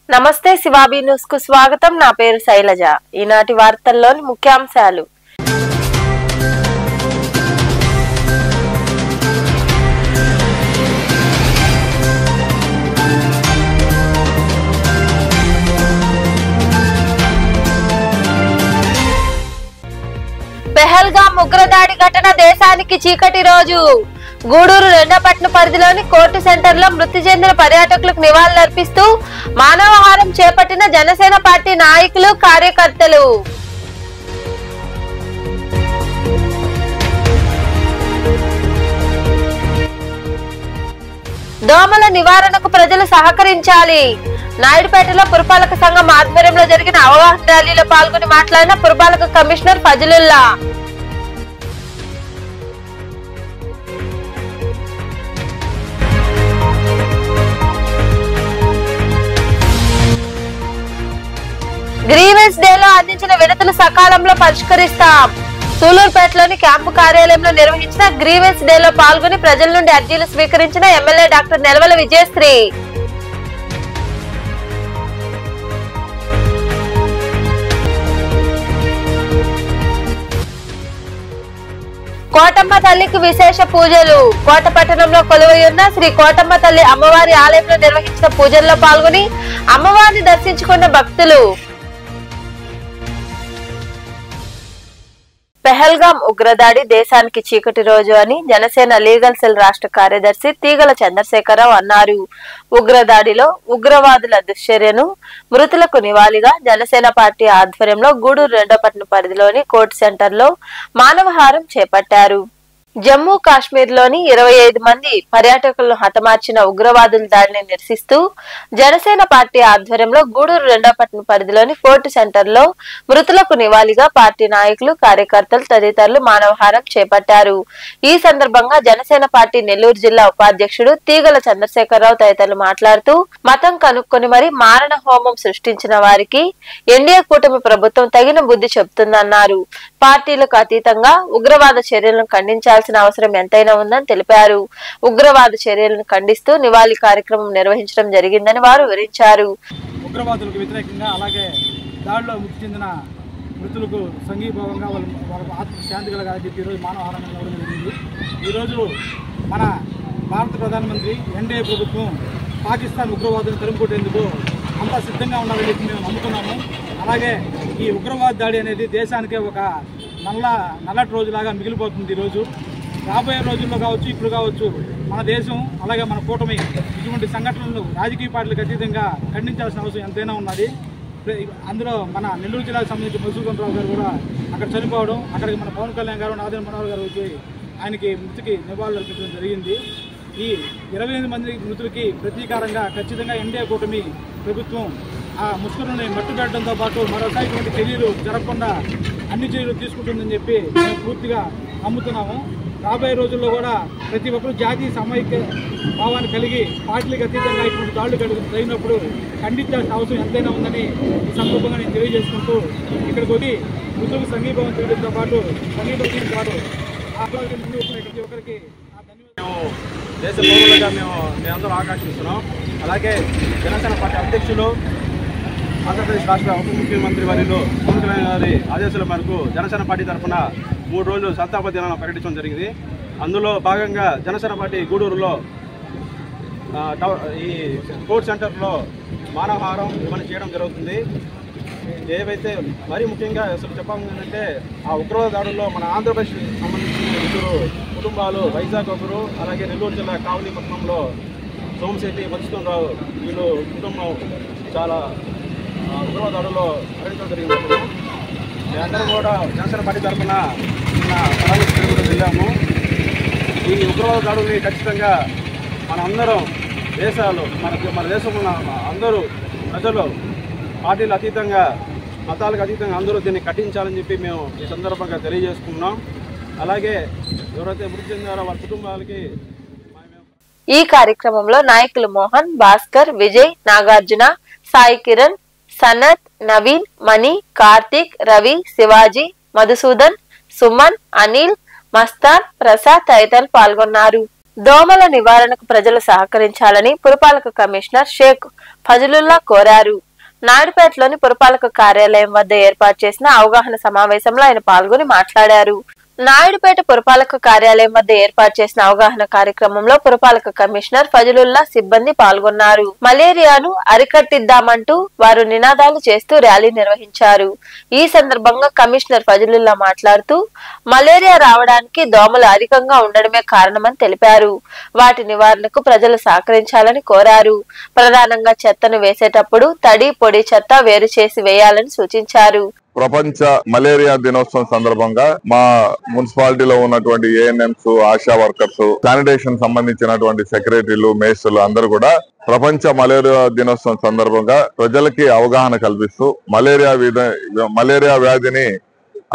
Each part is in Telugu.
నమస్తే శివాబీ న్యూస్ కు స్వాగతం. నా పేరు శైలజ. ఈనాటి వార్తల్లోని ముఖ్యాంశాలు. పెహల్గామ్ ఉగ్రదాడి ఘటన దేశానికి చీకటి రోజు. గూడూరు రెండపట్నం పరిధిలోని కోర్టు సెంటర్ లో మృతి చెందిన పర్యాటకులకు నివాళులర్పిస్తూ మానవహారం చేపట్టిన జనసేన పార్టీ నాయకులు, కార్యకర్తలు. దోమల నివారణకు ప్రజలు సహకరించాలి. నాయుడుపేటలో పురపాలక సంఘం ఆధ్వర్యంలో జరిగిన అవగాహన ర్యాలీలో పాల్గొని మాట్లాడిన పురపాలక కమిషనర్ ఫజలుల్లా. గ్రీవెన్స్ డేలో అందించిన వినతులు సకాలంలో పరిష్కరిస్తాం. సూలూరుపేటలోని క్యాంపు కార్యాలయంలో నిర్వహించిన గ్రీవెన్స్ డేలో పాల్గొని ప్రజల నుండి అర్జీలు స్వీకరించిన ఎమ్మెల్యే డాక్టర్ నెలవల విజయశ్రీ. కోటమ్మ తల్లికి విశేష పూజలు. కోట పట్టణంలో కొలువైయున్న శ్రీ కోటమ్మ తల్లి అమ్మవారి ఆలయంలో నిర్వహించిన పూజల్లో పాల్గొని అమ్మవారిని దర్శించుకున్న భక్తులు. పెహల్గామ్ ఉగ్రదాడి దేశానికి చీకటి రోజు అని జనసేన లీగల్ సెల్ రాష్ట్ర కార్యదర్శి తీగల చంద్రశేఖరరావు అన్నారు. ఉగ్రదాడిలో ఉగ్రవాదుల దుశ్చర్యను మృతులకు నివాళిగా జనసేన పార్టీ ఆధ్వర్యంలో గూడూరు రెండోపట్నం పరిధిలోని కోర్టు సెంటర్ లో మానవహారం చేపట్టారు. జమ్మూ కాశ్మీర్ లోని 25 మంది పర్యాటకులను హతమార్చిన ఉగ్రవాదుల దాడిని నిరసిస్తూ జనసేన పార్టీ ఆధ్వర్యంలో గూడూరు రెండోపట్నం పరిధిలోని కోర్టు సెంటర్ లో మృతులకు నివాళిగా పార్టీ నాయకులు, కార్యకర్తలు తదితరులు మానవహారం చేపట్టారు. ఈ సందర్భంగా జనసేన పార్టీ నెల్లూరు జిల్లా ఉపాధ్యక్షుడు తీగల చంద్రశేఖరరావు తదితరులు మాట్లాడుతూ మతం కనుక్కొని మరి మారణ హోమం సృష్టించిన వారికి ఎన్డీఏ కూటమి ప్రభుత్వం తగిన బుద్ధి చెబుతుందన్నారు. పార్టీలకు అతీతంగా ఉగ్రవాద చర్యలను ఖండించాల్సిన అవసరం ఎంతైనా ఉందని తెలిపారు. ఉగ్రవాద చర్యలను ఖండిస్తూ నివాళి కార్యక్రమం నిర్వహించడం జరిగిందని వారు వివరించారు. ఉగ్రవాదులకు వ్యతిరేకంగా అలాగే దాడిలో మృతి చెందిన మృతులకు సంఘీభావంగా వాళ్ళ ఆత్మ శాంతి కలగాలని చెప్పి ఈరోజు మానవహారం ఇవ్వడం జరిగింది. ఈరోజు మన భారత ప్రధానమంత్రి ఎన్డీఏ ప్రభుత్వం పాకిస్తాన్ ఉగ్రవాదులను తరుముకొట్టేందుకు అంతా సిద్ధంగా ఉండాలని చెప్పి మేము నమ్ముతున్నాము. అలాగే ఈ ఉగ్రవాద దాడి అనేది దేశానికే ఒక నల్లటి రోజులాగా మిగిలిపోతుంది. ఈరోజు రాబోయే రోజుల్లో కావచ్చు, ఇప్పుడు కావచ్చు, మన దేశం అలాగే మన కూటమి ఇటువంటి సంఘటనలను రాజకీయ పార్టీలకు అతీతంగా ఖండించాల్సిన అవసరం ఎంతైనా ఉన్నది. అందులో మన నెల్లూరు జిల్లాకు సంబంధించి మధుసూదన్ రావు గారు కూడా అక్కడ చనిపోవడం, అక్కడికి మన పవన్ కళ్యాణ్ గారు, నాదెండ్ల మనోహర్ గారు వచ్చి ఆయనకి మృతికి నివాళులు అర్పించడం జరిగింది. ఈ 28 మంది మృతులకి ప్రతీకారంగా ఖచ్చితంగా ఎన్డీఏ కూటమి ప్రభుత్వం ఆ ముస్లింలని మట్టుబెట్టడంతో పాటు మరోసారి ఇటువంటి చర్యలు జరగకుండా అన్ని చర్యలు తీసుకుంటుందని చెప్పి మేము పూర్తిగా నమ్ముతున్నాము. రాబోయే రోజుల్లో కూడా ప్రతి ఒక్కరూ జాతీయ సమైక్య భావాన్ని కలిగి పార్టీలకు అతీతంగా ఇటువంటి దాడులు జరిగినప్పుడు ఖండించాల్సిన అవసరం ఎంతైనా ఉందని ఈ సందర్భంగా నేను తెలియజేసుకుంటూ ఇక్కడికి వచ్చి మృతులకు సంఘీభావం తెలియడంతో పాటు ప్రతి ఒక్కరికి దేశ పౌరులుగా మేమందరం ఆకాంక్షిస్తున్నాం. అలాగే జనసేన పార్టీ అధ్యక్షులు, ఆంధ్రప్రదేశ్ రాష్ట్ర ఉప ముఖ్యమంత్రి వర్యులు పవన్ కళ్యాణ్ గారి ఆదేశాల మేరకు జనసేన పార్టీ తరఫున 3 రోజులు సంతాప దినాలను ప్రకటించడం జరిగింది. అందులో భాగంగా జనసేన పార్టీ గూడూరులో ఈ కోర్ట్ సెంటర్లో మానవహారం ఇవన్నీ చేయడం జరుగుతుంది. ఏవైతే మరీ ముఖ్యంగా అసలు చెప్పాలంటే ఆ ఉగ్రవాద దాడుల్లో మన ఆంధ్రప్రదేశ్ సంబంధించిన 2 కుటుంబాలు, వైజాగ్ ఒకరు, అలాగే నెల్లూరు జిల్లా కావలిపట్నంలో సోమశెట్టి మధుసూదన్ రావు వీళ్ళు కుటుంబం చాలా ఉగ్రవాద దాడుల్లో మరణించడం జరిగింది. మేమందరం కూడా జనసేన పార్టీ తరఫున పరామర్శించడం వెళ్ళాము. ఈ ఉగ్రవాద దాడుల్ని ఖచ్చితంగా మనందరం దేశాలు మన దేశంలో అందరూ ప్రజలు పార్టీలు అతీతంగా, మతాలకు అతీతంగా అందరూ దీన్ని కట్టించాలని చెప్పి మేము ఈ సందర్భంగా తెలియజేసుకున్నాం. అలాగే ఎవరైతే మృతి చెందారో వాళ్ళ కుటుంబాలకి ఈ కార్యక్రమంలో నాయకులు మోహన్, భాస్కర్, విజయ్, నాగార్జున, సాయి కిరణ్, సనత్, నవీన్, మణి, కార్తిక్, రవి, శివాజీ, మధుసూదన్, సుమన్, అనిల్, మస్తాన్, ప్రసాద్ తదితరులు పాల్గొన్నారు. దోమల నివారణకు ప్రజలు సహకరించాలని పురపాలక కమిషనర్ షేక్ ఫజలుల్లా కోరారు. నాయుడుపేటలోని పురపాలక కార్యాలయం వద్ద ఏర్పాటు చేసిన అవగాహన సమావేశంలో ఆయన పాల్గొని మాట్లాడారు. నాయుడుపేట పురపాలక కార్యాలయం వద్ద ఏర్పాటు చేసిన అవగాహన కార్యక్రమంలో పురపాలక కమిషనర్ ఫజలుల్లా సిబ్బంది పాల్గొన్నారు. మలేరియాను అరికట్టిద్దామంటూ వారు నినాదాలు చేస్తూ ర్యాలీ నిర్వహించారు. ఈ సందర్భంగా కమిషనర్ ఫజలుల్లా మాట్లాడుతూ మలేరియా రావడానికి దోమలు అధికంగా ఉండడమే కారణమని తెలిపారు. వాటి నివారణకు ప్రజలు సహకరించాలని కోరారు. ప్రధానంగా చెత్తను వేసేటప్పుడు తడి పొడి చెత్త వేరు చేసి వేయాలని సూచించారు. ప్రపంచ మలేరియా దినోత్సవం సందర్భంగా మా మున్సిపాలిటీలో ఉన్నటువంటి ఏఎన్ఎంస్, ఆశా వర్కర్స్, శానిటేషన్ సంబంధించినటువంటి సెక్రటరీలు, మేస్టులు అందరూ కూడా ప్రపంచ మలేరియా దినోత్సవం సందర్భంగా ప్రజలకి అవగాహన కల్పిస్తూ మలేరియా వ్యాధిని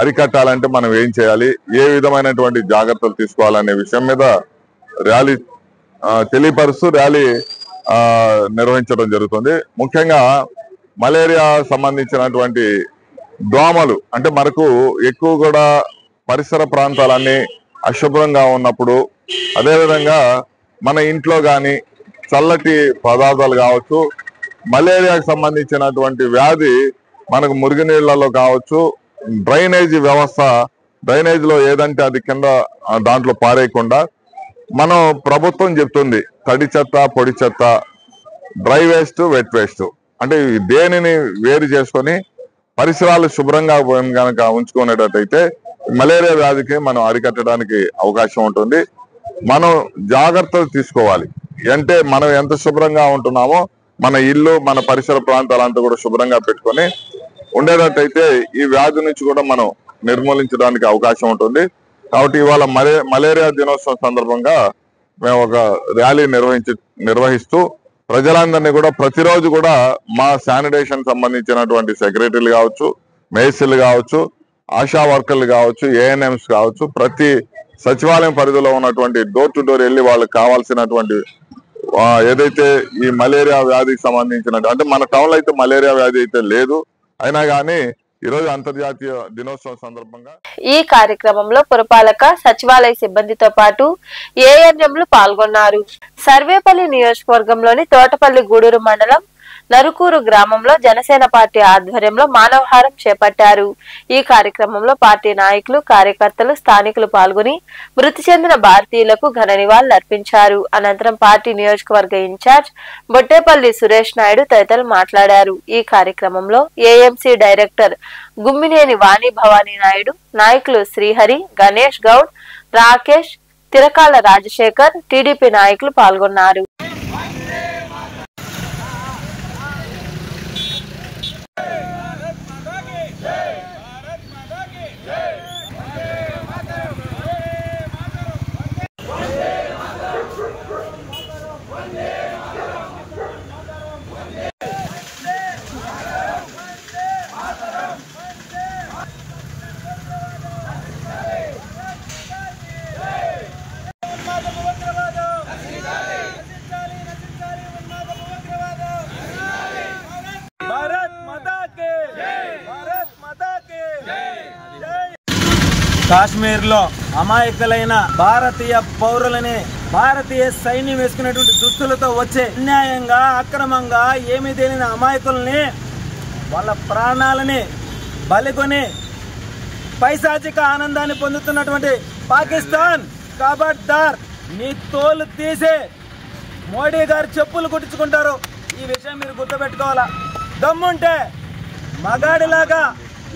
అరికట్టాలంటే మనం ఏం చేయాలి, ఏ విధమైనటువంటి జాగ్రత్తలు తీసుకోవాలనే విషయం మీద ర్యాలీ తెలియపరుస్తూ ర్యాలీ నిర్వహించడం జరుగుతుంది. ముఖ్యంగా మలేరియా సంబంధించినటువంటి దోమలు అంటే మనకు ఎక్కువ కూడా పరిసర ప్రాంతాలన్నీ అశుభ్రంగా ఉన్నప్పుడు, అదేవిధంగా మన ఇంట్లో కానీ చల్లటి పదార్థాలు కావచ్చు, మలేరియాకి సంబంధించినటువంటి వ్యాధి మనకు మురుగునీళ్లలో కావచ్చు, డ్రైనేజ్లో ఏదంటే అది కింద దాంట్లో పారేయకుండా మనం ప్రభుత్వం చెప్తుంది తడి చెత్త, పొడి చెత్త, డ్రై వేస్ట్, వెట్ వేస్ట్ అంటే దేనిని వేరు చేసుకొని పరిసరాలు శుభ్రంగా కనుక ఉంచుకునేటట్టయితే మలేరియా వ్యాధికి మనం అరికట్టడానికి అవకాశం ఉంటుంది. మనం జాగ్రత్తలు తీసుకోవాలి. అంటే మనం ఎంత శుభ్రంగా ఉంటున్నామో మన ఇల్లు, మన పరిసర ప్రాంతాలంతా కూడా శుభ్రంగా పెట్టుకొని ఉండేటట్టయితే ఈ వ్యాధి నుంచి కూడా మనం నిర్మూలించడానికి అవకాశం ఉంటుంది. కాబట్టి ఇవాళ మలేరియా దినోత్సవం సందర్భంగా మేము ఒక ర్యాలీ నిర్వహిస్తూ ప్రజలందరినీ కూడా ప్రతిరోజు కూడా మా శానిటేషన్ సంబంధించినటువంటి సెక్రటరీలు కావచ్చు, మేస్త్రీలు కావచ్చు, ఆశా వర్కర్లు కావచ్చు, ఏఎన్ఎంస్ కావచ్చు, ప్రతి సచివాలయం పరిధిలో ఉన్నటువంటి డోర్ టు డోర్ వెళ్ళి వాళ్ళకి కావాల్సినటువంటి ఏదైతే ఈ మలేరియా వ్యాధికి సంబంధించిన అంటే మన టౌన్లో అయితే మలేరియా వ్యాధి అయితే లేదు, అయినా కానీ ఈరోజు అంతర్జాతీయ దినోత్సవం సందర్భంగా ఈ కార్యక్రమంలో పురపాలక సచివాలయ సిబ్బందితో పాటు ఏఎన్ఎంలు పాల్గొన్నారు. సర్వేపల్లి నియోజకవర్గంలోని తోటపల్లి గూడూరు మండలం నరుకూరు గ్రామంలో జనసేన పార్టీ ఆధ్వర్యంలో మానవహారం చేపట్టారు. ఈ కార్యక్రమంలో పార్టీ నాయకులు, కార్యకర్తలు, స్థానికులు పాల్గొని మృతి చెందిన భారతీయులకు ఘన నివాళులు అర్పించారు. అనంతరం పార్టీ నియోజకవర్గ ఇన్ఛార్జ్ బొట్టేపల్లి సురేష్ నాయుడు తదితరులు మాట్లాడారు. ఈ కార్యక్రమంలో ఏఎంసీ డైరెక్టర్ గుమ్మినేని వాణి భవానీ నాయుడు, నాయకులు శ్రీహరి, గణేష్ గౌడ్, రాకేష్, తిరకాల రాజశేఖర్, టీడీపీ నాయకులు పాల్గొన్నారు. కాశ్మీర్లో అమాయకులైన భారతీయ పౌరులని భారతీయ సైన్యం వేసుకునేటువంటి దుస్తులతో వచ్చే అన్యాయంగా, అక్రమంగా ఏమీ తెలియని అమాయకుల్ని వాళ్ళ ప్రాణాలని బలికొని పైశాచిక ఆనందాన్ని పొందుతున్నటువంటి పాకిస్తాన్ ఖబర్దార్, నీ తోలు తీసే మోడీ గారు చెప్పులు కుట్టించుకుంటారు. ఈ విషయం మీరు గుర్తుపెట్టుకోవాలా. దమ్ముంటే మగాడిలాగా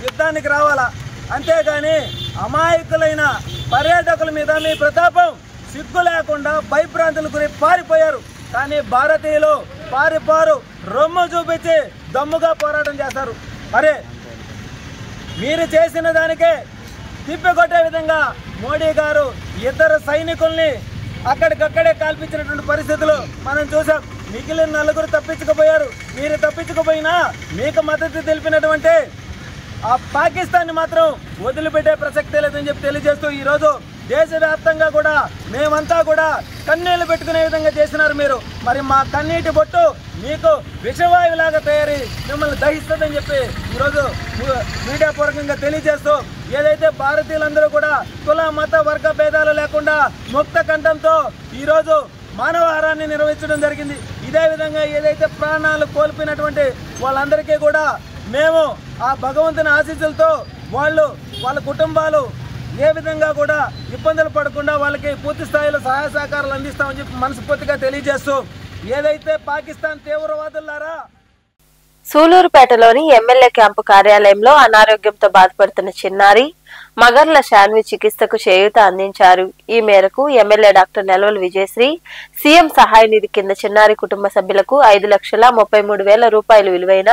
యుద్ధానికి రావాలా, అంతేగాని అమాయకులైన పర్యాటకుల మీద మీ ప్రతాపం సిగ్గు లేకుండా భయభ్రాంతులు గురి పారిపోయారు. కానీ భారతీయులు పారిపోరు, రొమ్ము చూపించి దమ్ముగా పోరాటం చేస్తారు. మరి మీరు చేసిన దానికే తిప్పికొట్టే విధంగా మోడీ గారు ఇద్దరు సైనికుల్ని అక్కడికక్కడే కాల్పించినటువంటి పరిస్థితులు మనం చూసాం. మిగిలిన నలుగురు తప్పించుకుపోయారు. మీరు తప్పించుకుపోయినా మీకు మద్దతు తెలిపినటువంటి ఆ పాకిస్తాన్ మాత్రం వదిలిపెట్టే ప్రసక్తే లేదని చెప్పి తెలియజేస్తూ ఈరోజు దేశవ్యాప్తంగా కూడా మేమంతా కూడా కన్నీళ్లు పెట్టుకునే విధంగా చేసినారు మీరు. మరి మా కన్నీటి బొట్టు మీకు విషవాయువులాగా తయారీ మిమ్మల్ని దహిస్తుందని చెప్పి ఈరోజు మీడియా పూర్వకంగా తెలియజేస్తూ ఏదైతే భారతీయులందరూ కూడా కుల మత వర్గ భేదాలు లేకుండా ముక్త కంఠంతో ఈరోజు మానవహారాన్ని నిర్వహించడం జరిగింది. ఇదే విధంగా ఏదైతే ప్రాణాలు కోల్పోయినటువంటి వాళ్ళందరికీ కూడా మేము ఆ భగవంతుని ఆశీస్సులతో వాళ్ళ కుటుంబాలు ఏ విధంగా కూడా ఇబ్బందులు పడకుండా వాళ్ళకి పూర్తి స్థాయిలో సహాయ సహకారాలు అందిస్తామని చెప్పి మనస్ఫూర్తిగా తెలియజేస్తూ ఏదైతే పాకిస్తాన్ తీవ్రవాదులారా సూలూరుపేటలోని ఎమ్మెల్యే క్యాంపు కార్యాలయంలో అనారోగ్యంతో బాధపడుతున్న చిన్నారి మగర్ల శాన్వి చికిత్సకు చేయూత అందించారు. ఈ మేరకు MLA doctor Nelavala Vijayasree CM సహాయ నిధి కింద చిన్నారి కుటుంబ సభ్యులకు 5,33,000 రూపాయలు విలువైన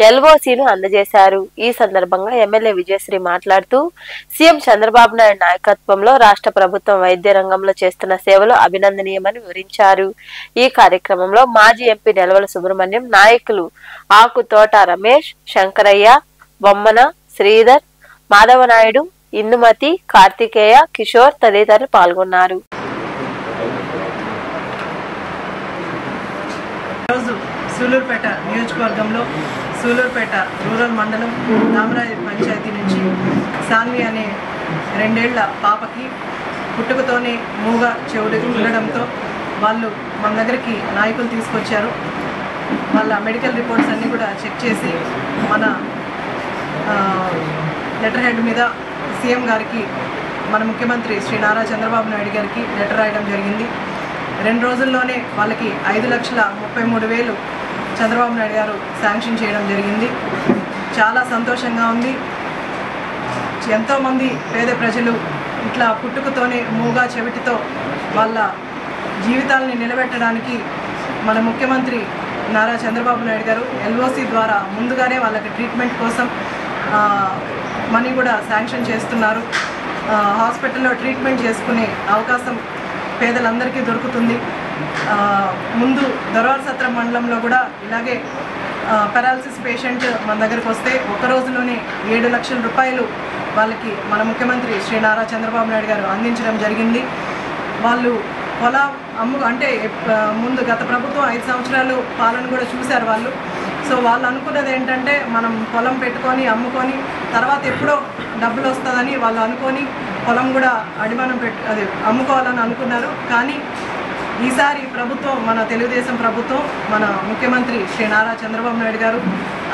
ఎల్ఓసీను అందజేశారు. ఈ సందర్భంగా ఎమ్మెల్యే విజయశ్రీ మాట్లాడుతూ సీఎం చంద్రబాబు నాయుడు నాయకత్వంలో రాష్ట్ర ప్రభుత్వం వైద్య రంగంలో చేస్తున్న సేవలు అభినందనీయమని వివరించారు. ఈ కార్యక్రమంలో మాజీ ఎంపీ నెలవల సుబ్రహ్మణ్యం, నాయకులు ఆకు తోట రమేష్, శంకరయ్య, బొమ్మన, శ్రీధర్, మాధవనాయుడు, ఇందుమతి, కార్తికేయ, కిషోర్ తదితరులు పాల్గొన్నారు. ఈరోజు సూలూరుపేట నియోజకవర్గంలో సూలూరుపేట రూరల్ మండలం దామరాయి పంచాయతీ నుంచి సాన్వి అనే 2 ఏళ్ల పాపకి పుట్టుకతోనే మూగ చెవుడు ఉండడంతో వాళ్ళు మన దగ్గరికి నాయకులు తీసుకొచ్చారు. వాళ్ళ మెడికల్ రిపోర్ట్స్ అన్నీ కూడా చెక్ చేసి మన లెటర్ హెడ్ మీద సీఎం గారికి, మన ముఖ్యమంత్రి శ్రీ నారా చంద్రబాబు నాయుడు గారికి లెటర్ రాయడం జరిగింది. 2 రోజుల్లోనే వాళ్ళకి 5,33,000 చంద్రబాబు నాయుడు గారు శాంక్షన్ చేయడం జరిగింది. చాలా సంతోషంగా ఉంది. ఎంతోమంది పేద ప్రజలు ఇట్లా పుట్టుకతోనే మూగా చెవిటితో వాళ్ళ జీవితాలని నిలబెట్టడానికి మన ముఖ్యమంత్రి నారా చంద్రబాబు నాయుడు గారు ఎల్ఓసి ద్వారా ముందుగానే వాళ్ళకి ట్రీట్మెంట్ కోసం మనీ కూడా శాంక్షన్ చేస్తున్నారు. హాస్పిటల్లో ట్రీట్మెంట్ చేసుకునే అవకాశం పేదలందరికీ దొరుకుతుంది. ముందు దొరవారసత్రం మండలంలో కూడా ఇలాగే పెరాలసిస్ పేషెంట్ మన దగ్గరకు వస్తే ఒక రోజులోనే 7 లక్షల రూపాయలు వాళ్ళకి మన ముఖ్యమంత్రి శ్రీ నారా చంద్రబాబు నాయుడు గారు అందించడం జరిగింది. వాళ్ళు పొలం అంటే ముందు గత ప్రభుత్వం 5 సంవత్సరాలు పాలన కూడా చూశారు వాళ్ళు. సో వాళ్ళు అనుకున్నది ఏంటంటే మనం పొలం పెట్టుకొని అమ్ముకొని తర్వాత ఎప్పుడో డబ్బులు వస్తుందని వాళ్ళు అనుకొని పొలం కూడా అడిమానం అమ్ముకోవాలని అనుకున్నారు. కానీ ఈసారి ప్రభుత్వం, మన తెలుగుదేశం ప్రభుత్వం, మన ముఖ్యమంత్రి శ్రీ నారా చంద్రబాబు నాయుడు గారు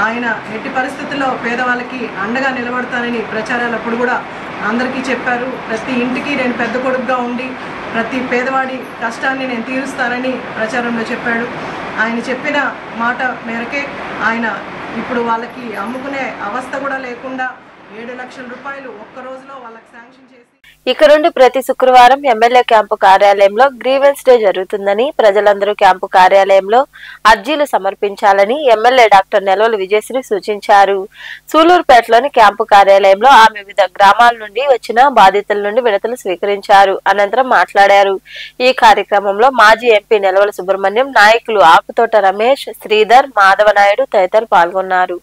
ఆయన ఎట్టి పరిస్థితుల్లో పేదవాళ్ళకి అండగా నిలబడతానని ప్రచారాలప్పుడు కూడా అందరికీ చెప్పారు. ప్రతి ఇంటికి నేను పెద్ద కొడుకుగా ఉండి ప్రతి పేదవాడి కష్టాన్ని నేను తీరుస్తానని ప్రచారంలో చెప్పాడు. ఆయన చెప్పిన మాట మేరకే ఆయన ఇప్పుడు వాళ్ళకి అమ్ముకునే అవస్థ కూడా లేకుండా 7 లక్షల రూపాయలు ఒక్క రోజులో వాళ్ళకి శాంక్షన్ చేసి ఇక నుండి ప్రతి శుక్రవారం ఎమ్మెల్యే క్యాంపు కార్యాలయంలో గ్రీవెన్స్ డే జరుగుతుందని, ప్రజలందరూ క్యాంపు కార్యాలయంలో అర్జీలు సమర్పించాలని ఎమ్మెల్యే డాక్టర్ నెలవల విజయశ్రీ సూచించారు. సూలూరుపేటలోని క్యాంపు కార్యాలయంలో ఆమె వివిధ గ్రామాల నుండి వచ్చిన బాధితుల నుండి వినతులు స్వీకరించారు. అనంతరం మాట్లాడారు. ఈ కార్యక్రమంలో మాజీ ఎంపీ నెలవల సుబ్రహ్మణ్యం, నాయకులు ఆకుతోట రమేష్, శ్రీధర్, మాధవనాయుడు తదితరులు పాల్గొన్నారు.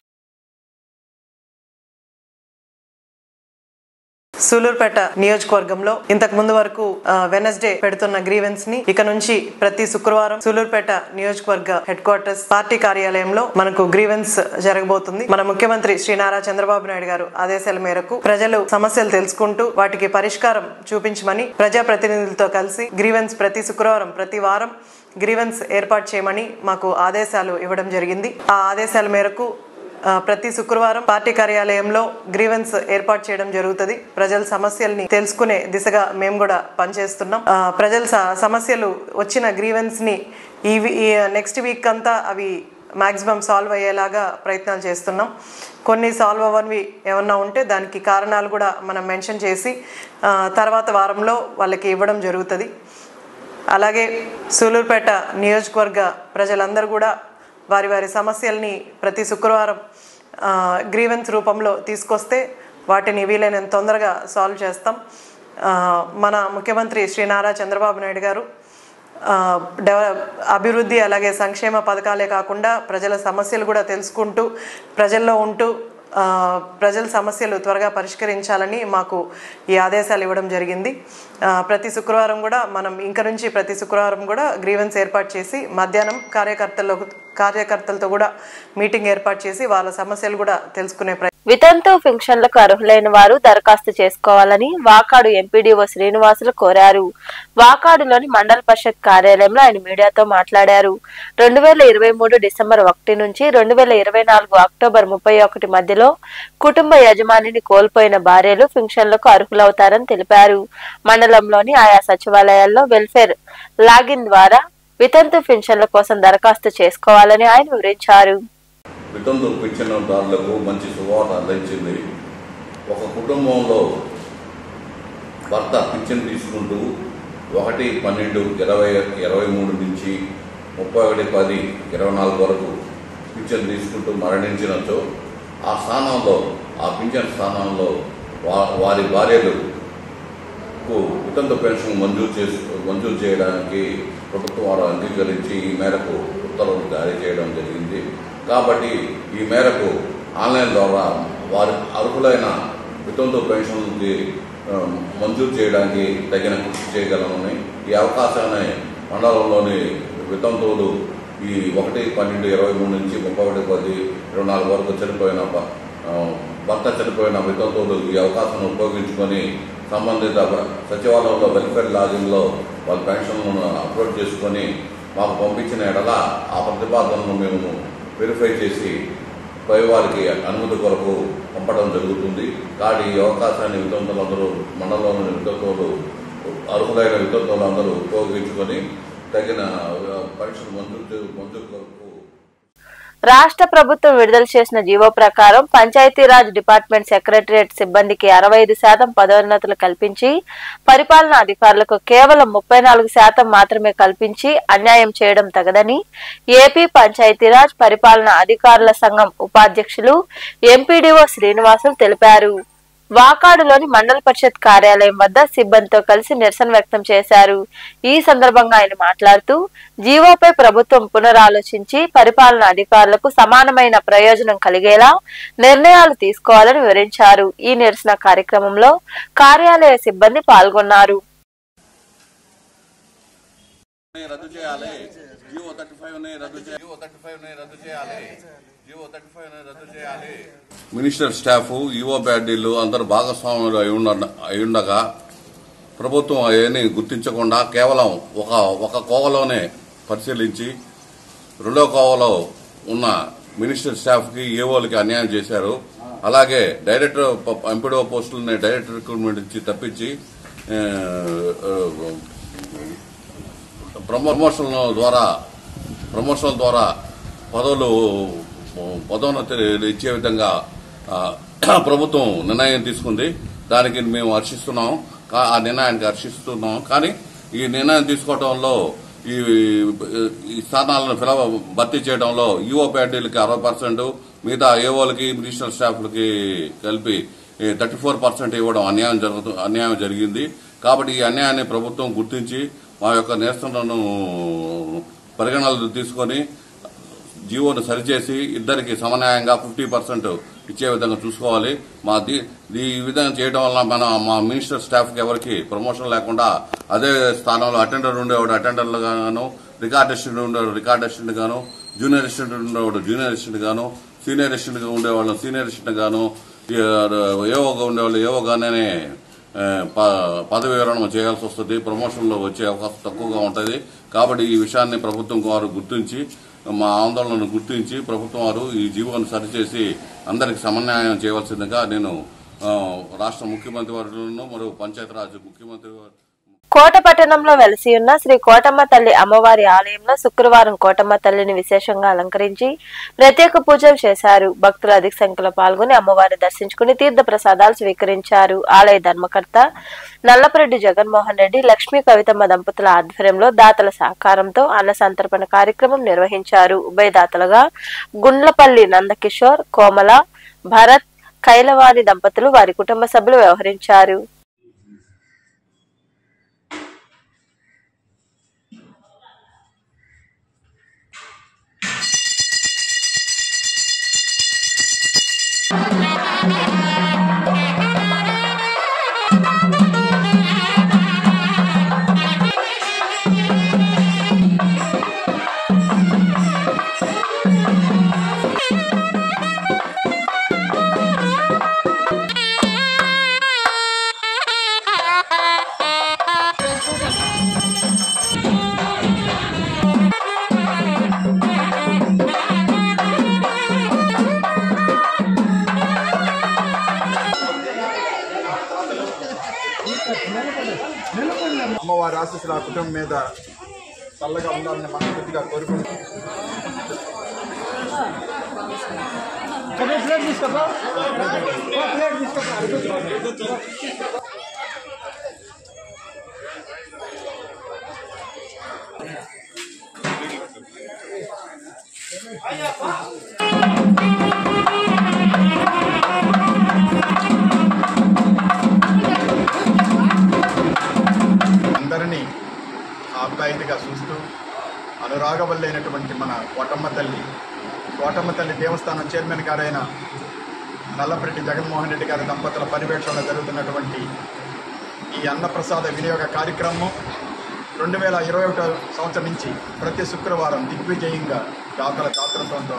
సూలూరుపేట నియోజకవర్గంలో ఇంతకు ముందు వరకు వెనస్డే పెడుతున్న గ్రీవెన్స్ ని ఇక నుంచి ప్రతి శుక్రవారం సూలూరుపేట నియోజకవర్గ హెడ్ క్వార్టర్స్ పార్టీ కార్యాలయంలో మనకు గ్రీవెన్స్ జరగబోతుంది. మన ముఖ్యమంత్రి శ్రీ నారా చంద్రబాబు నాయుడు గారు ఆదేశాల మేరకు ప్రజలు సమస్యలు తెలుసుకుంటూ వాటికి పరిష్కారం చూపించమని ప్రజాప్రతినిధులతో కలిసి గ్రీవెన్స్ ప్రతి శుక్రవారం ప్రతి వారం గ్రీవెన్స్ ఏర్పాటు చేయమని మాకు ఆదేశాలు ఇవ్వడం జరిగింది. ఆ ఆదేశాల మేరకు ప్రతి శుక్రవారం పార్టీ కార్యాలయంలో గ్రీవెన్స్ ఏర్పాటు చేయడం జరుగుతుంది. ప్రజల సమస్యల్ని తెలుసుకునే దిశగా మేము కూడా పనిచేస్తున్నాం. ప్రజల సమస్యలు వచ్చిన గ్రీవెన్స్ ని ఈ నెక్స్ట్ వీక్ అంతా అవి మాక్సిమం సాల్వ్ అయ్యేలాగా ప్రయత్నాలు చేస్తున్నాం. కొన్ని సాల్వ్ అవ్వనివి ఏమన్నా ఉంటే దానికి కారణాలు కూడా మనం మెన్షన్ చేసి తర్వాత వారంలో వాళ్ళకి ఇవ్వడం జరుగుతుంది. అలాగే సూలూరుపేట నియోజకవర్గ ప్రజలందరూ కూడా వారి వారి సమస్యల్ని ప్రతి శుక్రవారం గ్రీవెన్స్ రూపంలో తీసుకొస్తే వాటిని వీలైనంత తొందరగా సాల్వ్ చేస్తాం. మన ముఖ్యమంత్రి శ్రీ నారా చంద్రబాబు నాయుడు గారు అభివృద్ధి అలాగే సంక్షేమ పథకాలే కాకుండా ప్రజల సమస్యలు కూడా తెలుసుకుంటూ ప్రజల్లో ఉంటూ ప్రజల సమస్యలు త్వరగా పరిష్కరించాలని మాకు ఈ ఆదేశాలు ఇవ్వడం జరిగింది. ప్రతి శుక్రవారం కూడా మనం ఇంక నుంచి ప్రతి శుక్రవారం కూడా గ్రీవెన్స్ ఏర్పాటు చేసి మధ్యాహ్నం కార్యకర్తలతో కూడా మీటింగ్ ఏర్పాటు చేసి వాళ్ళ సమస్యలు కూడా తెలుసుకునే వితంతు పెన్షన్లకు అర్హులైన వారు దరఖాస్తు చేసుకోవాలని వాకాడు ఎంపీడీఓ శ్రీనివాసులు కోరారు. వాకాడులోని మండల పరిషత్ కార్యాలయంలో ఆయన మీడియాతో మాట్లాడారు. 2023 డిసెంబర్ 1 నుంచి 2024 అక్టోబర్ 31 మధ్యలో కుటుంబ యజమానిని కోల్పోయిన భార్యలు పెన్షన్లకు అర్హులవుతారని తెలిపారు. మండలంలోని ఆయా సచివాలయాల్లో వెల్ఫేర్ లాగిన్ ద్వారా వితంతు పెన్షన్ల కోసం దరఖాస్తు చేసుకోవాలని ఆయన వివరించారు. వితంతు పింఛన్దారులకు మంచి శుభవార్త అందించింది. ఒక కుటుంబంలో భర్త పింఛన్ తీసుకుంటూ 1/12/2023 నుంచి 31/10/24 వరకు పింఛన్ తీసుకుంటూ మరణించినచో ఆ స్థానంలో ఆ పింఛన్ స్థానంలో వారి భార్యలకు వితంతు పెన్షన్ మంజూరు చేయడానికి ప్రభుత్వం వారు అంగీకరించి ఈ మేరకు ఉత్తర్వులు జారీ చేయడం జరిగింది. కాబట్టి ఈ మేరకు ఆన్లైన్ ద్వారా వారి అర్హులైన వితంతు పెన్షన్కి మంజూరు చేయడానికి తగిన కృషి చేయగలమని ఈ అవకాశాన్ని మండలంలోని వితంతువులు ఈ 1/12/23 నుంచి 31/10/24 వరకు చనిపోయిన భర్త చనిపోయిన వితంతువులు ఈ అవకాశాన్ని ఉపయోగించుకొని సంబంధిత సచివాలయంలో వెల్ఫేర్ లాగిన్లో వాళ్ళ పెన్షన్లను అప్లోడ్ చేసుకొని మాకు పంపించిన ఎడల ఆ ప్రతిపాదనను మేము వెరిఫై చేసి పై వారికి అనుమతి కొరకు పంపడం జరుగుతుంది. కానీ ఈ అవకాశాన్ని వితంతులందరూ మండలంలోని వితంతువులు అర్హులైన వితంతువులందరూ ఉపయోగించుకొని తగిన పరీక్షలు మంజూరు కొరకు రాష్ట్ర ప్రభుత్వం విడుదల చేసిన జీవో ప్రకారం పంచాయతీరాజ్ డిపార్ట్మెంట్ సెక్రటరియట్ సిబ్బందికి 65% పదోన్నతులు కల్పించి పరిపాలనా అధికారులకు కేవలం 34% మాత్రమే కల్పించి అన్యాయం చేయడం తగదని ఏపీ పంచాయతీరాజ్ పరిపాలనా అధికారుల సంఘం ఉపాధ్యక్షులు ఎంపీడీఓ శ్రీనివాసులు తెలిపారు. వాకాడులోని మండల పరిషత్ కార్యాలయం వద్ద సిబ్బందితో కలిసి నిరసన వ్యక్తం చేశారు. ఈ సందర్భంగా ఆయన మాట్లాడుతూ జీవోపై ప్రభుత్వం పునరాలోచించి పరిపాలనా అధికారులకు సమానమైన ప్రయోజనం కలిగేలా నిర్ణయాలు తీసుకోవాలని వివరించారు. ఈ నిరసన కార్యక్రమంలో కార్యాలయ సిబ్బంది పాల్గొన్నారు. మినిస్టర్ స్టాఫ్ ఈవో బ్యాడ్డీలు అందరూ భాగస్వాములు అయ్యుండగా ప్రభుత్వం అవన్నీ గుర్తించకుండా కేవలం ఒక కోవలోనే పరిశీలించి రెండో కోవలో ఉన్న మినిస్టర్ స్టాఫ్ కి ఏఓలకి అన్యాయం చేశారు. అలాగే డైరెక్టర్ ఎంపీడీఓ పోస్టులని డైరెక్టర్ రిక్రూట్మెంట్ నుంచి తప్పించి ప్రమోషన్ల ద్వారా పదోన్నతి ఇచ్చే విధంగా ప్రభుత్వం నిర్ణయం తీసుకుంది. దానికి మేము హర్షిస్తున్నాం. ఆ నిర్ణయానికి హర్షిస్తున్నాం. కానీ ఈ నిర్ణయం తీసుకోవడంలో ఈ స్థానాలను భర్తీ చేయడంలో ఈఓ ప్యాడీలకి 60%, మిగతా ఏఓలకి మినిస్టర్ స్టాఫ్లకి కలిపి 34% ఇవ్వడం అన్యాయం జరిగింది. కాబట్టి ఈ అన్యాయాన్ని ప్రభుత్వం గుర్తించి మా యొక్క నిరసనలను పరిగణనలు తీసుకొని జీవోను సరిచేసి ఇద్దరికి సమన్యాయంగా 50% ఇచ్చే విధంగా చూసుకోవాలి. ఈ విధంగా చేయడం వల్ల మా మినిస్టర్ స్టాఫ్ కి ఎవరికి ప్రమోషన్ లేకుండా అదే స్థానంలో అటెండర్ ఉండేవాడు అటెండర్లు గాను, రికార్డ్ అసిస్టెంట్ ఉండేవాడు రికార్డ్ అసిస్టెంట్ గాను, జూనియర్ అసిస్టెంట్ ఉండేవాడు జూనియర్ అసిస్టెంట్ గాను, సీనియర్ అసిస్టెంట్ గా ఉండేవాళ్ళు సీనియర్ అసిస్టెంట్ గాను, ఏవోగా ఉండేవాళ్ళు ఏవోగానే పదవి విరమణ చేయాల్సి వస్తుంది. ప్రమోషన్లో వచ్చే అవకాశం తక్కువగా ఉంటుంది. కాబట్టి ఈ విషయాన్ని ప్రభుత్వం వారు గుర్తించి మా ఆందోళనను గుర్తించి ప్రభుత్వం వారు ఈ జీవోను సరిచేసి అందరికి సమన్వయం చేయవలసిందిగా నేను రాష్ట్ర ముఖ్యమంత్రి వర్యులను మరియు పంచాయతీరాజ్ ముఖ్యమంత్రి కోట పట్టణంలో వెలసి ఉన్న శ్రీ కోటమ్మ తల్లి అమ్మవారి ఆలయంలో శుక్రవారం కోటమ్మ తల్లిని విశేషంగా అలంకరించి ప్రత్యేక పూజలు చేశారు. భక్తులు అధిక సంఖ్యలో పాల్గొని అమ్మవారిని దర్శించుకుని తీర్థ ప్రసాదాలు స్వీకరించారు. ఆలయ ధర్మకర్త నల్లపరెడ్డి జగన్మోహన్ రెడ్డి, లక్ష్మీ కవితమ్మ దంపతుల ఆధ్వర్యంలో దాతల సహకారంతో అన్న సంతర్పణ కార్యక్రమం నిర్వహించారు. ఉభయదాతలుగా గుండ్లపల్లి నందకిషోర్, కోమల, భరత్, కైలవాణి దంపతులు వారి కుటుంబ సభ్యులు వ్యవహరించారు. ఆశీస్సులు ఆ కుటుంబం మీద చల్లగా ఉండాలని మనస్ఫూర్తిగా కోరుకుంటున్నాం. అందరినీ ఆప్యాయతగా చూస్తూ అనురాగవల్లైనటువంటి మన కోటమ్మ తల్లి దేవస్థానం చైర్మన్ గారైన నల్లపరెడ్డి జగన్మోహన్ రెడ్డి గారి దంపతుల పర్యవేక్షణలో జరుగుతున్నటువంటి ఈ అన్నప్రసాద వినియోగ కార్యక్రమం 2021 సంవత్సరం నుంచి ప్రతి శుక్రవారం దిగ్విజయంగా దాతల దాతృత్వంతో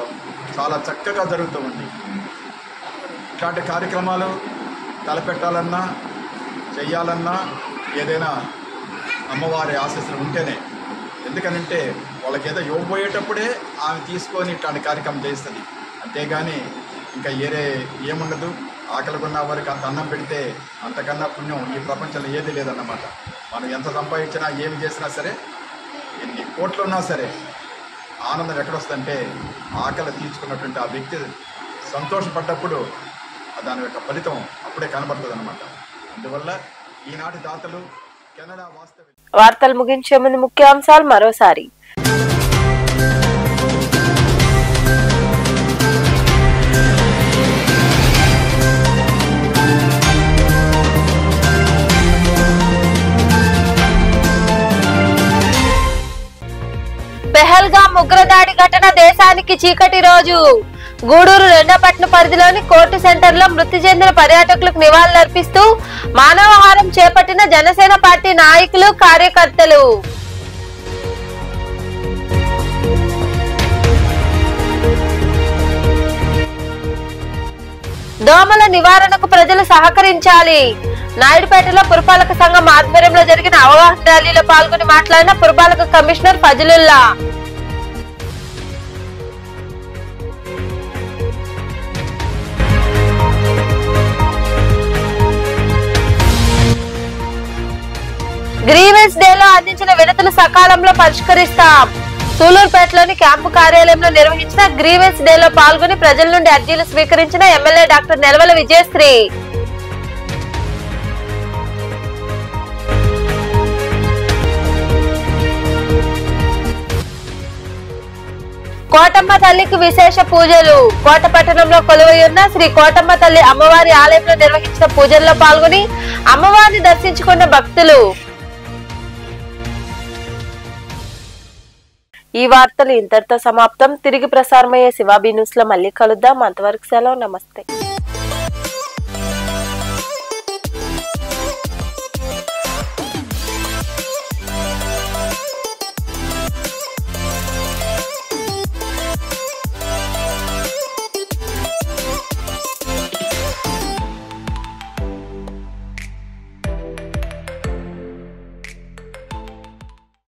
చాలా చక్కగా జరుగుతూ ఉంది. ఇట్లాంటి కార్యక్రమాలు తలపెట్టాలన్నా చెయ్యాలన్నా ఏదైనా అమ్మవారి ఆశీస్సులు ఉంటేనే. ఎందుకనంటే వాళ్ళకి ఏదో ఇవ్వబోయేటప్పుడే ఆమె తీసుకొని ఇట్లాంటి కార్యక్రమం చేస్తుంది. అంతేగాని ఇంకా ఏముండదు. ఆకలికున్న వారికి అంత అన్నం పెడితే అంతకన్నా పుణ్యం ఈ ప్రపంచంలో ఏది లేదన్నమాట. మనం ఎంత సంపాదించినా ఏమి చేసినా సరే, ఎన్ని కోట్లు ఉన్నా సరే, ఆనందం ఎక్కడొస్తుందంటే ఆకలి తీర్చుకున్నటువంటి ఆ వ్యక్తి సంతోషపడ్డప్పుడు దాని యొక్క ఫలితం అప్పుడే కనబడుతుంది అన్నమాట. అందువల్ల ఈనాటి దాతలు కెనడా వాస్తవ. వార్తలు ముగించే ముందు ముఖ్యాంశాలు మరోసారి. పెహల్గాం ఉగ్రదాడి ఘటన దేశానికి చీకటి రోజు. గూడూరు రెండపట్నం పరిధిలోని కోర్టు సెంటర్ లో మృతి చెందిన పర్యాటకులకు నివాళులర్పిస్తూ మానవహారం చేపట్టిన జనసేన పార్టీ నాయకులు కార్యకర్తలు. దోమల నివారణకు ప్రజలు సహకరించాలి. నాయుడుపేటలో పురపాలక సంఘం ఆధ్వర్యంలో జరిగిన అవగాహన ర్యాలీలో పాల్గొని మాట్లాడిన పురపాలక కమిషనర్ ఫజలుల్లా. గ్రీవెన్స్ డేలో అందించిన వినతులు సకాలంలో పరిష్కరిస్తాం. సూలూరుపేటలోని క్యాంపు కార్యాలయంలో నిర్వహించిన గ్రీవెన్స్ డేలో పాల్గొని ప్రజల నుండి అర్జీలు స్వీకరించిన ఎమ్మెల్యే డాక్టర్ నెలవల విజయశ్రీ. కోటమ్మ తల్లికి విశేష పూజలు. కోటపట్టణంలో కొలువైయున్న శ్రీ కోటమ్మ తల్లి అమ్మవారి ఆలయంలో నిర్వహించిన పూజల్లో పాల్గొని అమ్మవారిని దర్శించుకున్న భక్తులు. ఈ వార్తలు ఇంతటితో సమాప్తం. తిరిగి ప్రసారమయ్యే శివాబీ న్యూస్ లో మళ్ళీ కలుద్దాం. అంతవరకు సెలవు. నమస్తే.